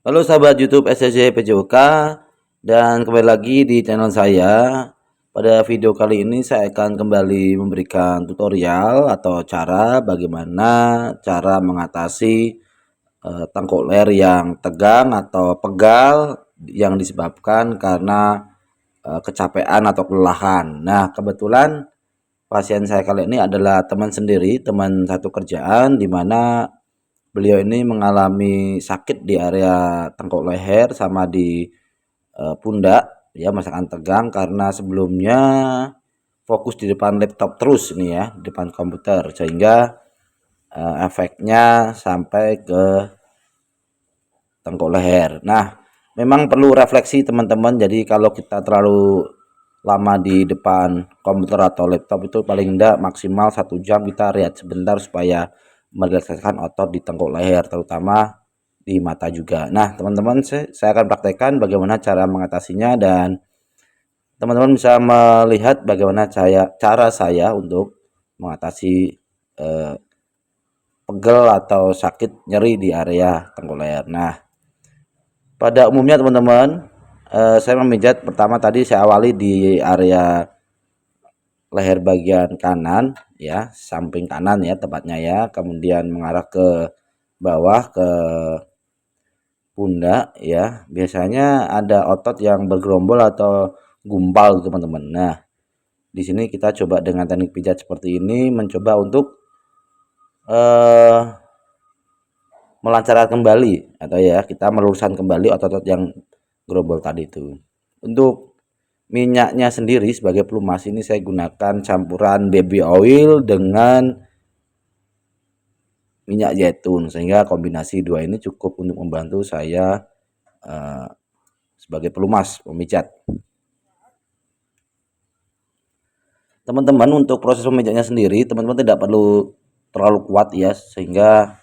Halo sahabat YouTube SCC PJOK dan kembali lagi di channel saya. Pada video kali ini saya akan kembali memberikan tutorial atau cara bagaimana cara mengatasi tengkuk leher yang tegang atau pegal yang disebabkan karena kecapean atau kelelahan. Nah, kebetulan pasien saya kali ini adalah teman sendiri, teman satu kerjaan di mana beliau ini mengalami sakit di area tengkuk leher sama di pundak, ya, merasakan tegang karena sebelumnya fokus di depan laptop terus ini ya, di depan komputer sehingga efeknya sampai ke tengkuk leher. Nah, memang perlu refleksi teman-teman. Jadi kalau kita terlalu lama di depan komputer atau laptop itu paling tidak maksimal 1 jam kita lihat sebentar supaya merelaksasikan otot di tengkuk leher, terutama di mata juga. Nah, teman-teman, saya akan praktekkan bagaimana cara mengatasinya dan teman-teman bisa melihat bagaimana cara saya untuk mengatasi eh, pegel atau sakit nyeri di area tengkuk leher. Nah, pada umumnya teman-teman, saya memijat pertama tadi saya awali di area leher bagian kanan ya, samping kanan ya tepatnya ya, kemudian mengarah ke bawah ke pundak ya. Biasanya ada otot yang bergerombol atau gumpal teman-teman. Nah, di sini kita coba dengan teknik pijat seperti ini mencoba untuk eh melancarkan kembali atau ya kita meluruskan kembali otot-otot yang gerombol tadi itu. Untuk minyaknya sendiri sebagai pelumas ini saya gunakan campuran baby oil dengan minyak zaitun sehingga kombinasi dua ini cukup untuk membantu saya eh, sebagai pelumas pemijat. Teman-teman, untuk proses pemijatnya sendiri teman-teman tidak perlu terlalu kuat ya, sehingga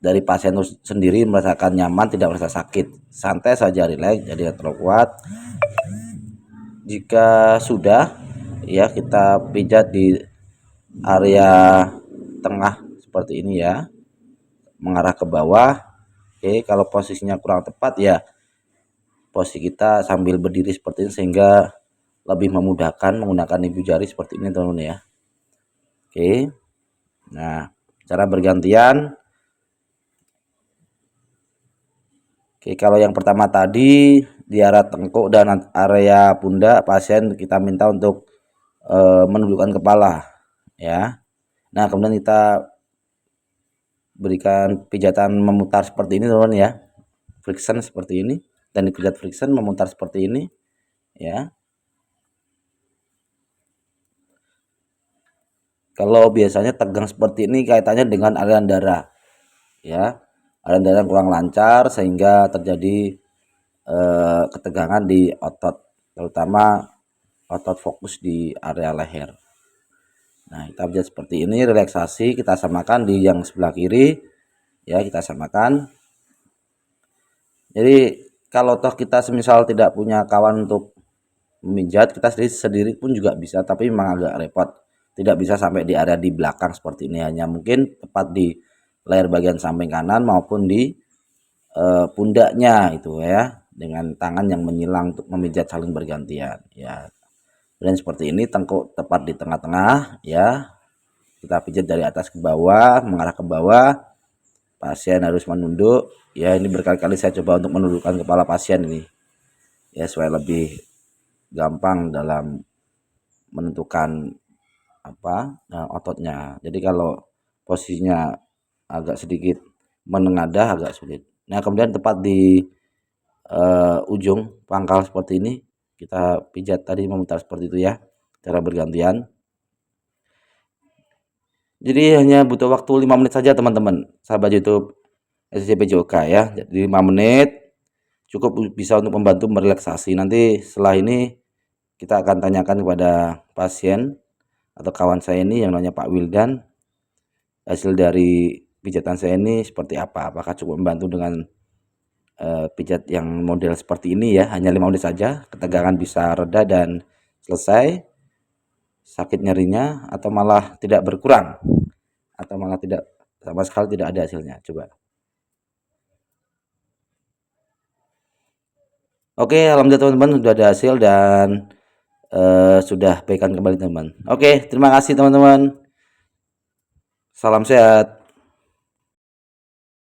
dari pasien sendiri merasakan nyaman, tidak merasa sakit, santai saja, rileks, jadi tidak terlalu kuat. Jika sudah ya, kita pijat di area tengah seperti ini ya, mengarah ke bawah. Oke, kalau posisinya kurang tepat ya posisi kita sambil berdiri seperti ini sehingga lebih memudahkan menggunakan ibu jari seperti ini teman-teman ya. Oke, nah cara bergantian. Oke, kalau yang pertama tadi di area tengkuk dan area pundak pasien kita minta untuk menundukkan kepala ya. Nah, kemudian kita berikan pijatan memutar seperti ini teman-teman ya. Friction seperti ini dan dipijat friction memutar seperti ini ya. Kalau biasanya tegang seperti ini kaitannya dengan aliran darah ya. Aliran darah kurang lancar sehingga terjadi ketegangan di otot, terutama otot fokus di area leher. Nah, kita lihat seperti ini, relaksasi kita samakan di yang sebelah kiri ya, kita samakan. Jadi kalau toh kita semisal tidak punya kawan untuk memijat, kita sendiri pun juga bisa, tapi memang agak repot. Tidak bisa sampai di area di belakang seperti ini, hanya mungkin tepat di leher bagian samping kanan maupun di pundaknya itu ya, dengan tangan yang menyilang untuk memijat saling bergantian ya. Dan seperti ini, tengkuk tepat di tengah-tengah ya. Kita pijat dari atas ke bawah, mengarah ke bawah. Pasien harus menunduk ya. Ini berkali-kali saya coba untuk menundukkan kepala pasien ini ya, supaya lebih gampang dalam menentukan ototnya. Jadi kalau posisinya agak sedikit menengadah agak sulit. Nah, kemudian tepat di ujung pangkal seperti ini kita pijat tadi memutar seperti itu ya, cara bergantian. Jadi hanya butuh waktu 5 menit saja teman-teman, sahabat YouTube SCPJOK ya. Jadi 5 menit cukup bisa untuk membantu merelaksasi. Nanti setelah ini kita akan tanyakan kepada pasien atau kawan saya ini yang namanya Pak Wildan, hasil dari pijatan saya ini seperti apa. Apakah cukup membantu dengan pijat yang model seperti ini ya, hanya 5 menit saja, ketegangan bisa reda dan selesai sakit nyerinya, atau malah tidak berkurang, atau malah tidak sama sekali tidak ada hasilnya. Coba. Oke, alhamdulillah teman-teman sudah ada hasil dan sudah baikan kembali teman-teman. Oke, terima kasih teman-teman. Salam sehat.